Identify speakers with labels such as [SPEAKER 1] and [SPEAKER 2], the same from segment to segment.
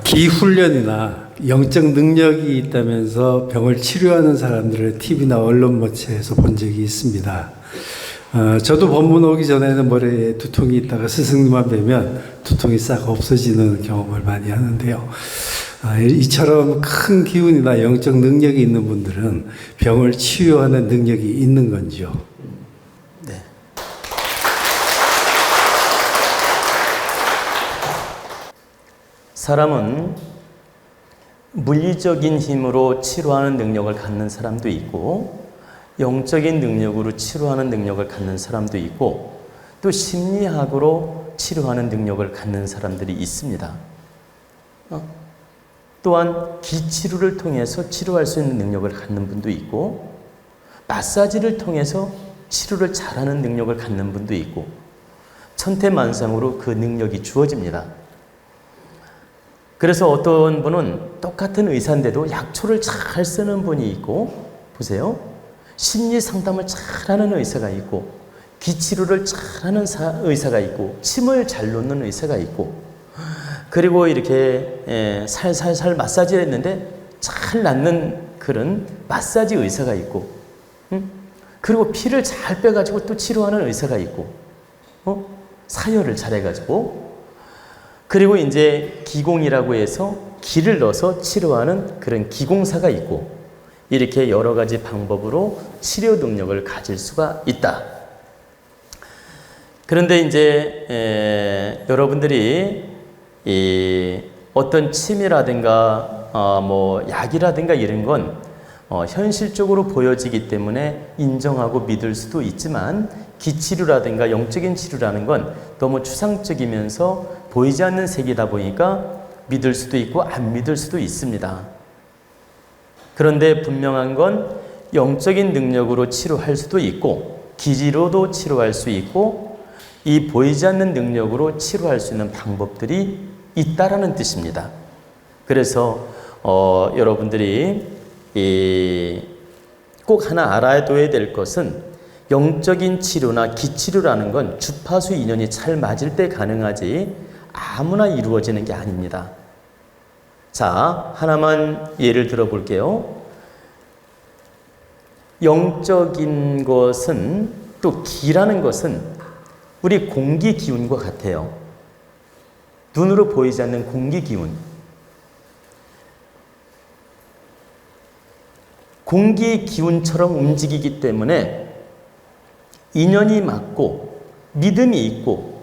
[SPEAKER 1] 기훈련이나 영적 능력이 있다면서 병을 치료하는 사람들을 TV나 언론 매체에서 본 적이 있습니다. 저도 본문 오기 전에는 머리에 두통이 있다가 스승님만 뵈면 두통이 싹 없어지는 경험을 많이 하는데요. 이처럼 큰 기운이나 영적 능력이 있는 분들은 병을 치유하는 능력이 있는 건지요?
[SPEAKER 2] 네. 사람은 물리적인 힘으로 치료하는 능력을 갖는 사람도 있고, 영적인 능력으로 치료하는 능력을 갖는 사람도 있고, 또 심리학으로 치료하는 능력을 갖는 사람들이 있습니다. 또한 기치료를 통해서 치료할 수 있는 능력을 갖는 분도 있고, 마사지를 통해서 치료를 잘하는 능력을 갖는 분도 있고, 천태만상으로 그 능력이 주어집니다. 그래서 어떤 분은 똑같은 의사인데도 약초를 잘 쓰는 분이 있고, 보세요. 심리 상담을 잘하는 의사가 있고, 기치료를 잘하는 의사가 있고, 침을 잘 놓는 의사가 있고, 그리고 이렇게 살살살 마사지를 했는데 잘 낫는 그런 마사지 의사가 있고, 그리고 피를 잘 빼가지고 또 치료하는 의사가 있고, 사열을 잘 해가지고, 그리고 이제 기공이라고 해서 기를 넣어서 치료하는 그런 기공사가 있고, 이렇게 여러 가지 방법으로 치료 능력을 가질 수가 있다. 그런데 이제 여러분들이 어떤 침이라든가 뭐 약이라든가 이런 건 현실적으로 보여지기 때문에 인정하고 믿을 수도 있지만, 기치료라든가 영적인 치료라는 건 너무 추상적이면서 보이지 않는 세계다 보니까 믿을 수도 있고 안 믿을 수도 있습니다. 그런데 분명한 건 영적인 능력으로 치료할 수도 있고, 기지로도 치료할 수 있고, 이 보이지 않는 능력으로 치료할 수 있는 방법들이 있다라는 뜻입니다. 그래서 여러분들이 꼭 하나 알아둬야 될 것은, 영적인 치료나 기치료라는 건 주파수 인연이 잘 맞을 때 가능하지 아무나 이루어지는 게 아닙니다. 자, 하나만 예를 들어 볼게요. 영적인 것은, 또 기라는 것은 우리 공기 기운과 같아요. 눈으로 보이지 않는 공기 기운. 공기의 기운처럼 움직이기 때문에 인연이 맞고 믿음이 있고,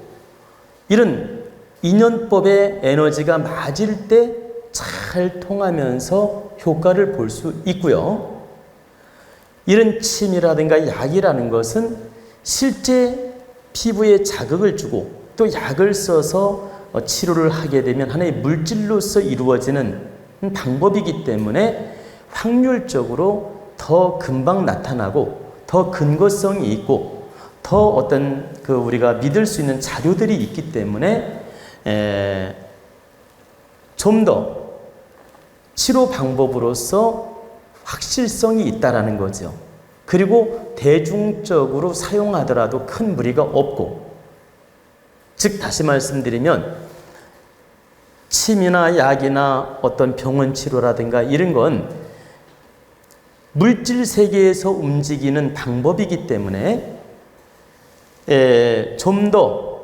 [SPEAKER 2] 이런 인연법의 에너지가 맞을 때 잘 통하면서 효과를 볼 수 있고요. 이런 침이라든가 약이라는 것은 실제 피부에 자극을 주고 또 약을 써서 치료를 하게 되면 하나의 물질로서 이루어지는 방법이기 때문에 확률적으로 더 금방 나타나고 더 근거성이 있고 더 어떤 우리가 믿을 수 있는 자료들이 있기 때문에 좀 더 치료 방법으로서 확실성이 있다라는 거죠. 그리고 대중적으로 사용하더라도 큰 무리가 없고, 즉 다시 말씀드리면 침이나 약이나 어떤 병원 치료라든가 이런 건 물질 세계에서 움직이는 방법이기 때문에 좀 더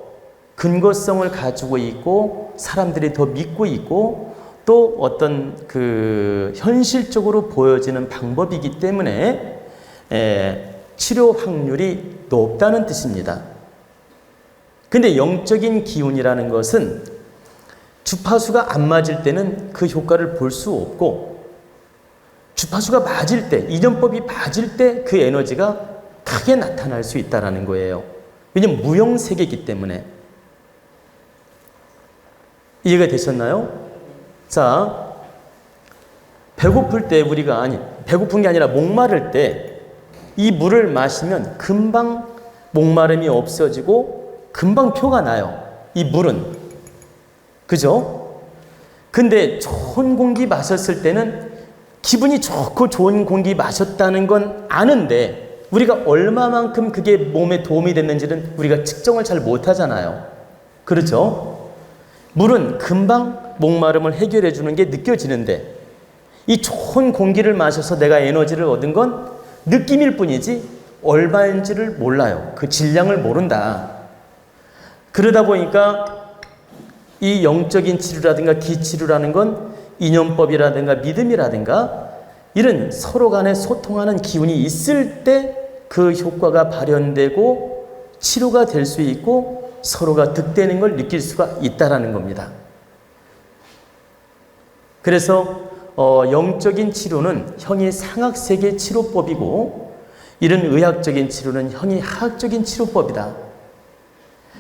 [SPEAKER 2] 근거성을 가지고 있고 사람들이 더 믿고 있고 또 어떤 현실적으로 보여지는 방법이기 때문에 치료 확률이 높다는 뜻입니다. 근데 영적인 기운이라는 것은 주파수가 안 맞을 때는 그 효과를 볼 수 없고, 주파수가 맞을 때, 인연법이 맞을 때 그 에너지가 크게 나타날 수 있다는 거예요. 왜냐면 무형세계이기 때문에. 이해가 되셨나요? 자, 배고플 때 배고픈 게 아니라 목마를 때 이 물을 마시면 금방 목마름이 없어지고 금방 표가 나요. 이 물은. 그죠? 근데 좋은 공기 마셨을 때는 기분이 좋고 좋은 공기 마셨다는 건 아는데 우리가 얼마만큼 그게 몸에 도움이 됐는지는 우리가 측정을 잘 못하잖아요. 그렇죠? 물은 금방 목마름을 해결해 주는 게 느껴지는데 이 좋은 공기를 마셔서 내가 에너지를 얻은 건 느낌일 뿐이지 얼마인지를 몰라요. 그 질량을 모른다. 그러다 보니까 이 영적인 치료라든가 기치료라는 건 인연법이라든가 믿음이라든가 이런 서로 간에 소통하는 기운이 있을 때 그 효과가 발현되고 치료가 될 수 있고 서로가 득되는 걸 느낄 수가 있다라는 겁니다. 그래서 영적인 치료는 형이 상학세계 치료법이고 이런 의학적인 치료는 형이 화학적인 치료법이다.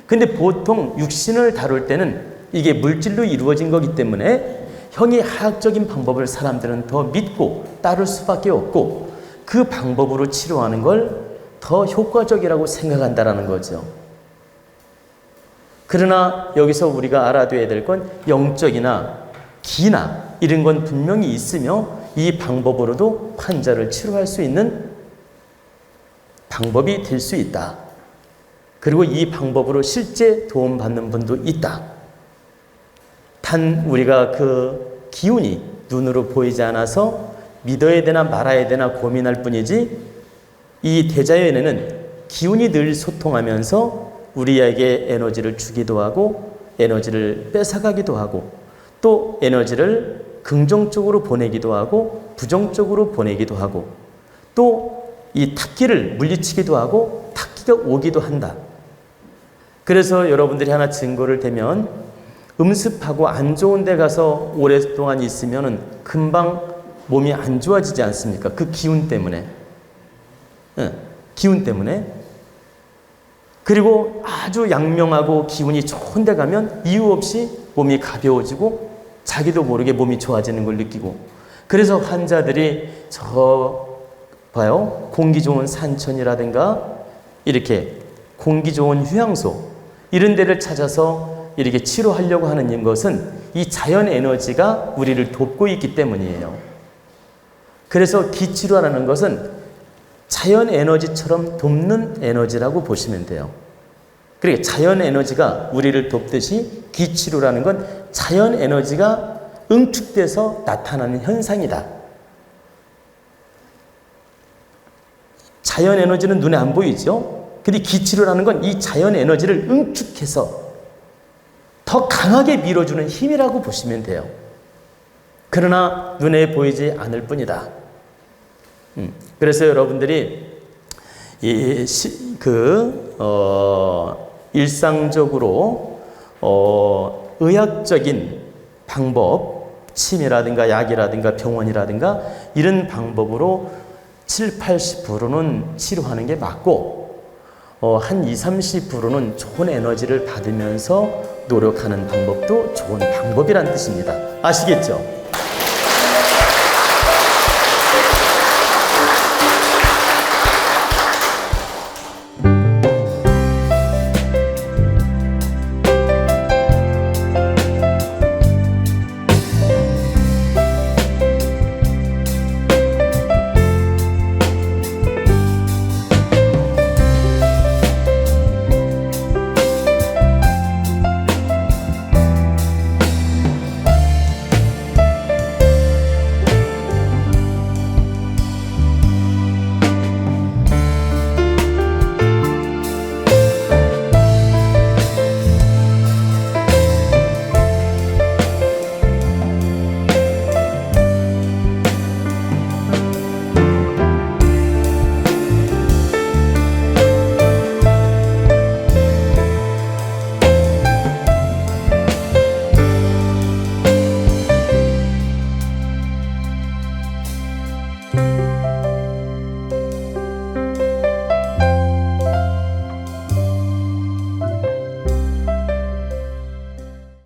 [SPEAKER 2] 근데 보통 육신을 다룰 때는 이게 물질로 이루어진 거기 때문에 형이 화학적인 방법을 사람들은 더 믿고 따를 수밖에 없고 그 방법으로 치료하는 걸 더 효과적이라고 생각한다라는 거죠. 그러나 여기서 우리가 알아둬야 될 건 영적이나 기나 이런 건 분명히 있으며 이 방법으로도 환자를 치료할 수 있는 방법이 될 수 있다. 그리고 이 방법으로 실제 도움받는 분도 있다. 단 우리가 그 기운이 눈으로 보이지 않아서 믿어야 되나 말아야 되나 고민할 뿐이지 이 대자연에는 기운이 늘 소통하면서 우리에게 에너지를 주기도 하고 에너지를 뺏어가기도 하고 또 에너지를 긍정적으로 보내기도 하고 부정적으로 보내기도 하고 또 이 탁기를 물리치기도 하고 탁기가 오기도 한다. 그래서 여러분들이 하나 증거를 대면 음습하고 안 좋은 데 가서 오랫동안 있으면 금방 몸이 안 좋아지지 않습니까? 그 기운 때문에. 기운 때문에. 그리고 아주 양명하고 기운이 좋은 데 가면 이유 없이 몸이 가벼워지고 자기도 모르게 몸이 좋아지는 걸 느끼고 그래서 환자들이 봐요. 공기 좋은 산천이라든가 이렇게 공기 좋은 휴양소 이런 데를 찾아서 이렇게 치료하려고 하는 것은 이 자연 에너지가 우리를 돕고 있기 때문이에요. 그래서 기치료라는 것은 자연 에너지처럼 돕는 에너지라고 보시면 돼요. 그러니까 자연 에너지가 우리를 돕듯이 기치료라는 건 자연 에너지가 응축돼서 나타나는 현상이다. 자연 에너지는 눈에 안 보이죠? 근데 기치료라는 건 이 자연 에너지를 응축해서 더 강하게 밀어주는 힘이라고 보시면 돼요. 그러나 눈에 보이지 않을 뿐이다. 그래서 여러분들이 일상적으로 의학적인 방법, 침이라든가 약이라든가 병원이라든가 이런 방법으로 7, 80%는 치료하는 게 맞고 한 20, 30%는 좋은 에너지를 받으면서 노력하는 방법도 좋은 방법이란 뜻입니다. 아시겠죠?